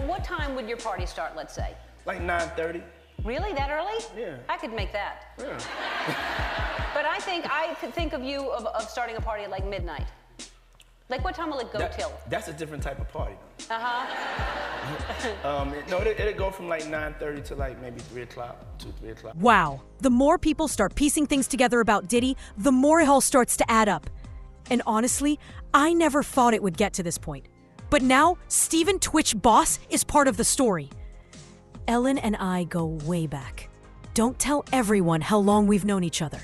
What time would your party start, let's say? Like 9:30. Really? That early? Yeah. I could make that. Yeah. But I could think of you of starting a party at like midnight. Like what time will it go till? That's a different type of party. Uh-huh. No, it'll go from like 9:30 to like maybe 3 o'clock, 3 o'clock. Wow. The more people start piecing things together about Diddy, the more it all starts to add up. And honestly, I never thought it would get to this point. But now, Steven TWitchboss is part of the story. Ellen and I go way back. Don't tell everyone how long we've known each other.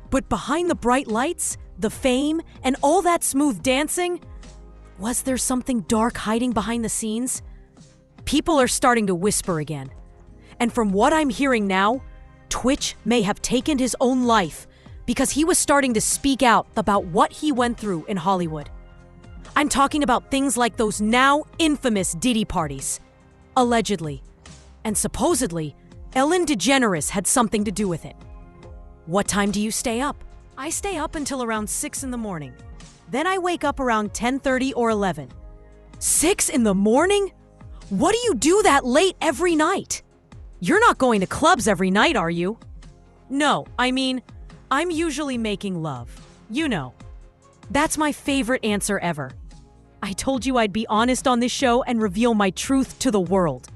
But behind the bright lights, the fame, and all that smooth dancing, was there something dark hiding behind the scenes? People are starting to whisper again. And from what I'm hearing now, Twitch may have taken his own life because he was starting to speak out about what he went through in Hollywood. I'm talking about things like those now infamous Diddy parties. Allegedly. And supposedly, Ellen DeGeneres had something to do with it. What time do you stay up? I stay up until around 6 in the morning. Then I wake up around 10:30 or 11. 6 in the morning? What do you do that late every night? You're not going to clubs every night, are you? No, I mean, I'm usually making love. You know. That's my favorite answer ever. I told you I'd be honest on this show and reveal my truth to the world.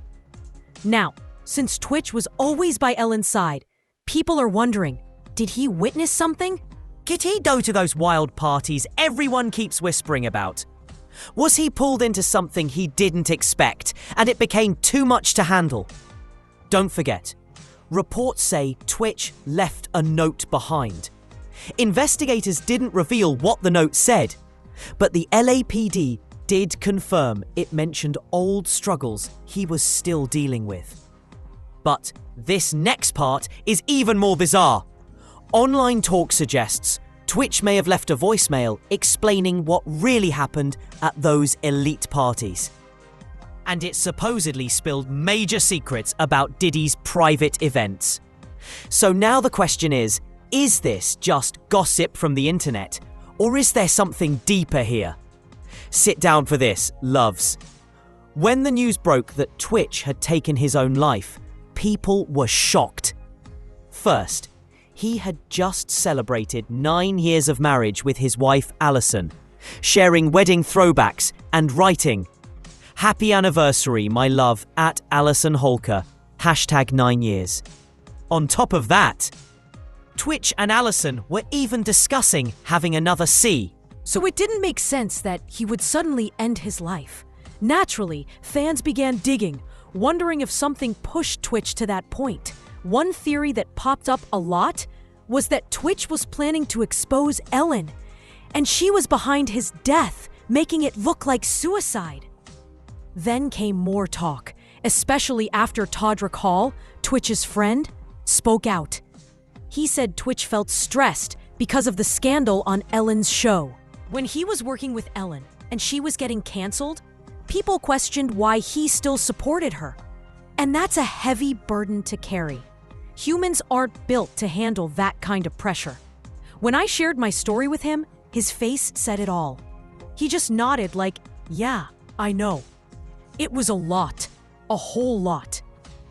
Now, since Twitch was always by Ellen's side, people are wondering, did he witness something? Did he go to those wild parties everyone keeps whispering about? Was he pulled into something he didn't expect and it became too much to handle? Don't forget, reports say Twitch left a note behind. Investigators didn't reveal what the note said, but the LAPD did confirm it mentioned old struggles he was still dealing with. But this next part is even more bizarre. Online talk suggests Twitch may have left a voicemail explaining what really happened at those elite parties. And it supposedly spilled major secrets about Diddy's private events. So now the question is this just gossip from the internet, or is there something deeper here? Sit down for this, loves. When the news broke that Twitch had taken his own life, people were shocked. First, he had just celebrated 9 years of marriage with his wife Alison, sharing wedding throwbacks and writing, "Happy anniversary, my love, at Alison Holker, #9 years. On top of that, Twitch and Alison were even discussing having another C. So it didn't make sense that he would suddenly end his life. Naturally, fans began digging, wondering if something pushed Twitch to that point. One theory that popped up a lot was that Twitch was planning to expose Ellen, and she was behind his death, making it look like suicide. Then came more talk, especially after Todrick Hall, Twitch's friend, spoke out. He said Twitch felt stressed because of the scandal on Ellen's show. When he was working with Ellen and she was getting canceled, people questioned why he still supported her. And that's a heavy burden to carry. Humans aren't built to handle that kind of pressure. When I shared my story with him, his face said it all. He just nodded like, yeah, I know. It was a lot, a whole lot.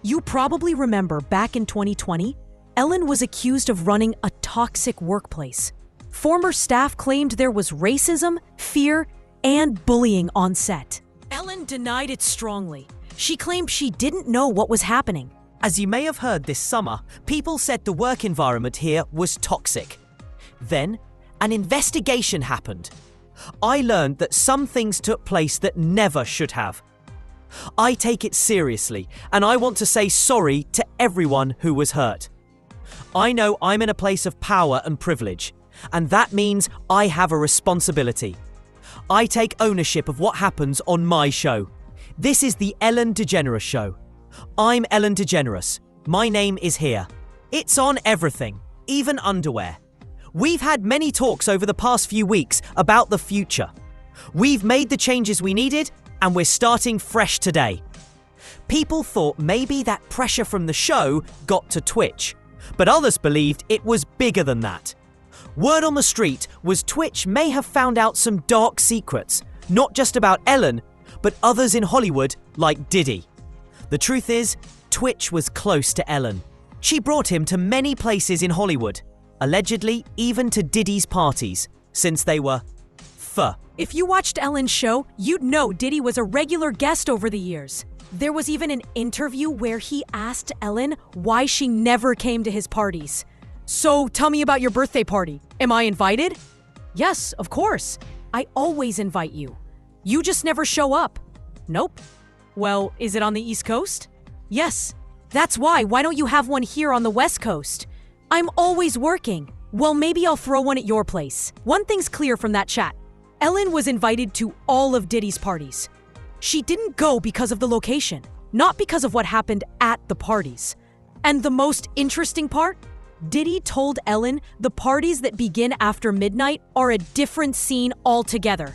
You probably remember back in 2020, Ellen was accused of running a toxic workplace. Former staff claimed there was racism, fear, and bullying on set. Ellen denied it strongly. She claimed she didn't know what was happening. As you may have heard this summer, people said the work environment here was toxic. Then, an investigation happened. I learned that some things took place that never should have. I take it seriously, and I want to say sorry to everyone who was hurt. I know I'm in a place of power and privilege, and that means I have a responsibility. I take ownership of what happens on my show. This is the Ellen DeGeneres Show. I'm Ellen DeGeneres. My name is here. It's on everything, even underwear. We've had many talks over the past few weeks about the future. We've made the changes we needed, and we're starting fresh today. People thought maybe that pressure from the show got to Twitch, but others believed it was bigger than that. Word on the street was Twitch may have found out some dark secrets, not just about Ellen, but others in Hollywood like Diddy. The truth is, Twitch was close to Ellen. She brought him to many places in Hollywood, allegedly even to Diddy's parties, since they were pho. If you watched Ellen's show, you'd know Diddy was a regular guest over the years. There was even an interview where he asked Ellen why she never came to his parties. So tell me about your birthday party. Am I invited? Yes, of course. I always invite you. You just never show up. Nope. Well, is it on the East Coast? Yes. That's why. Why don't you have one here on the West Coast? I'm always working. Well, maybe I'll throw one at your place. One thing's clear from that chat. Ellen was invited to all of Diddy's parties. She didn't go because of the location, not because of what happened at the parties. And the most interesting part? Diddy told Ellen the parties that begin after midnight are a different scene altogether.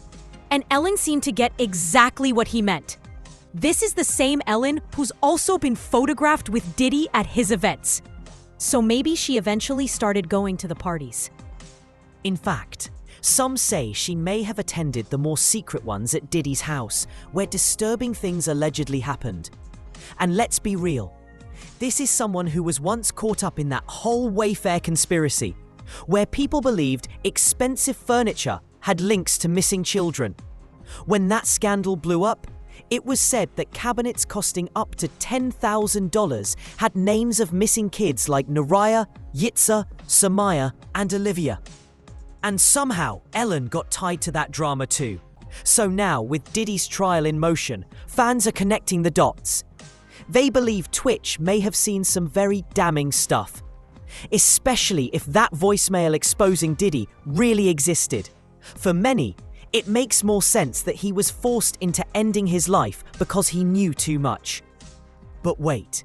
And Ellen seemed to get exactly what he meant. This is the same Ellen who's also been photographed with Diddy at his events. So maybe she eventually started going to the parties. In fact, some say she may have attended the more secret ones at Diddy's house, where disturbing things allegedly happened. And let's be real, this is someone who was once caught up in that whole Wayfair conspiracy, where people believed expensive furniture had links to missing children. When that scandal blew up, it was said that cabinets costing up to $10,000 had names of missing kids like Naraya, Yitza, Samaya, and Olivia. And somehow, Ellen got tied to that drama too. So now, with Diddy's trial in motion, fans are connecting the dots. They believe Twitch may have seen some very damning stuff, especially if that voicemail exposing Diddy really existed. For many, it makes more sense that he was forced into ending his life because he knew too much. But wait,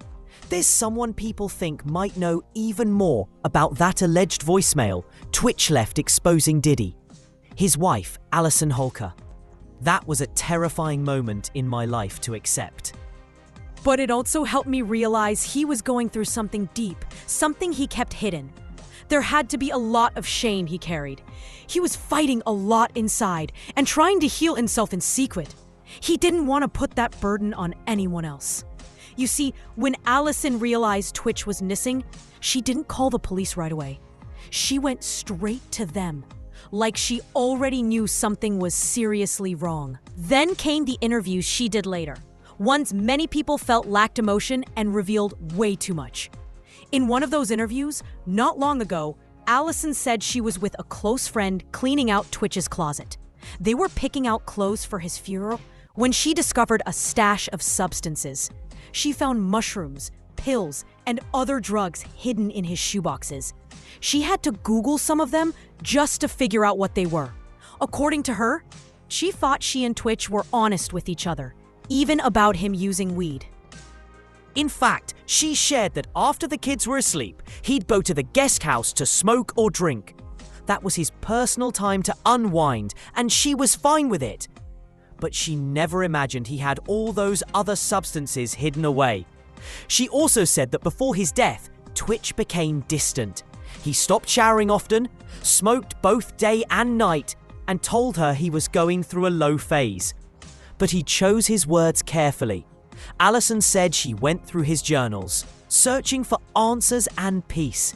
there's someone people think might know even more about that alleged voicemail Twitch left exposing Diddy. His wife, Allison Holker. That was a terrifying moment in my life to accept. But it also helped me realize he was going through something deep, something he kept hidden. There had to be a lot of shame he carried. He was fighting a lot inside and trying to heal himself in secret. He didn't want to put that burden on anyone else. You see, when Allison realized Twitch was missing, she didn't call the police right away. She went straight to them, like she already knew something was seriously wrong. Then came the interviews she did later, ones many people felt lacked emotion and revealed way too much. In one of those interviews, not long ago, Allison said she was with a close friend cleaning out Twitch's closet. They were picking out clothes for his funeral when she discovered a stash of substances. She found mushrooms, pills, and other drugs hidden in his shoeboxes. She had to Google some of them just to figure out what they were. According to her, she thought she and Twitch were honest with each other, even about him using weed. In fact, she shared that after the kids were asleep, he'd go to the guest house to smoke or drink. That was his personal time to unwind, and she was fine with it. But she never imagined he had all those other substances hidden away. She also said that before his death, Twitch became distant. He stopped showering often, smoked both day and night, and told her he was going through a low phase. But he chose his words carefully. Allison said she went through his journals, searching for answers and peace.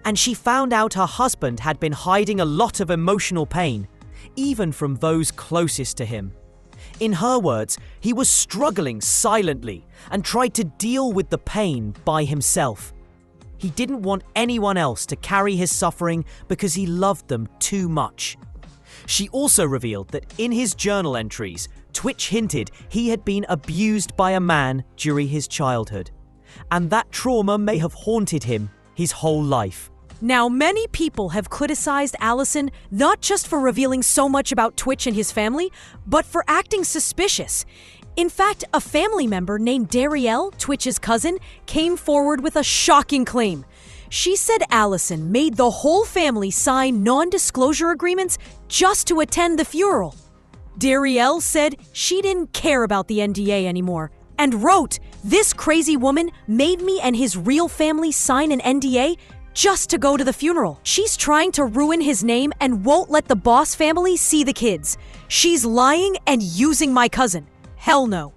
And she found out her husband had been hiding a lot of emotional pain, even from those closest to him. In her words, he was struggling silently and tried to deal with the pain by himself. He didn't want anyone else to carry his suffering because he loved them too much. She also revealed that in his journal entries, Twitch hinted he had been abused by a man during his childhood, and that trauma may have haunted him his whole life. Now, many people have criticized Allison not just for revealing so much about Twitch and his family, but for acting suspicious. In fact, a family member named Darielle, Twitch's cousin, came forward with a shocking claim. She said Allison made the whole family sign non-disclosure agreements just to attend the funeral. Darielle said she didn't care about the NDA anymore and wrote, "This crazy woman made me and his real family sign an NDA just to go to the funeral. She's trying to ruin his name and won't let the Boss family see the kids. She's lying and using my cousin." Hell no.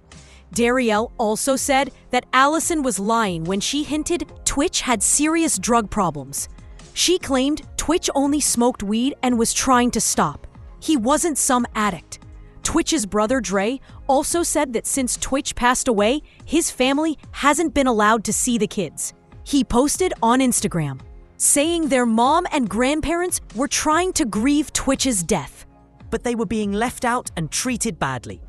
Darielle also said that Allison was lying when she hinted Twitch had serious drug problems. She claimed Twitch only smoked weed and was trying to stop. He wasn't some addict. Twitch's brother Dre also said that since Twitch passed away, his family hasn't been allowed to see the kids. He posted on Instagram, saying their mom and grandparents were trying to grieve Twitch's death. But they were being left out and treated badly.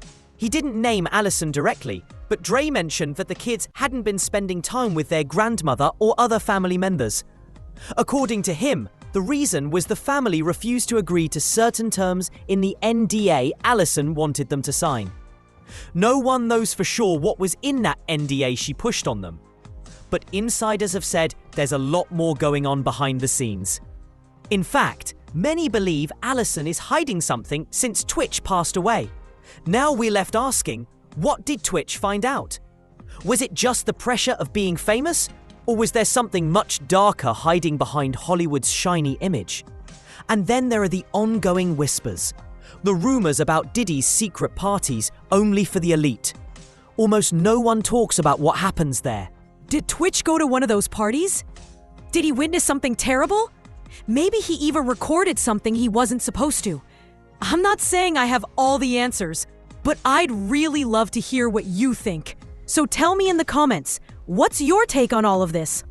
He didn't name Allison directly, but Dre mentioned that the kids hadn't been spending time with their grandmother or other family members. According to him, the reason was the family refused to agree to certain terms in the NDA Allison wanted them to sign. No one knows for sure what was in that NDA she pushed on them. But insiders have said there's a lot more going on behind the scenes. In fact, many believe Allison is hiding something since Twitch passed away. Now we're left asking, what did Twitch find out? Was it just the pressure of being famous? Or was there something much darker hiding behind Hollywood's shiny image? And then there are the ongoing whispers. The rumors about Diddy's secret parties only for the elite. Almost no one talks about what happens there. Did Twitch go to one of those parties? Did he witness something terrible? Maybe he even recorded something he wasn't supposed to. I'm not saying I have all the answers, but I'd really love to hear what you think. So tell me in the comments, what's your take on all of this?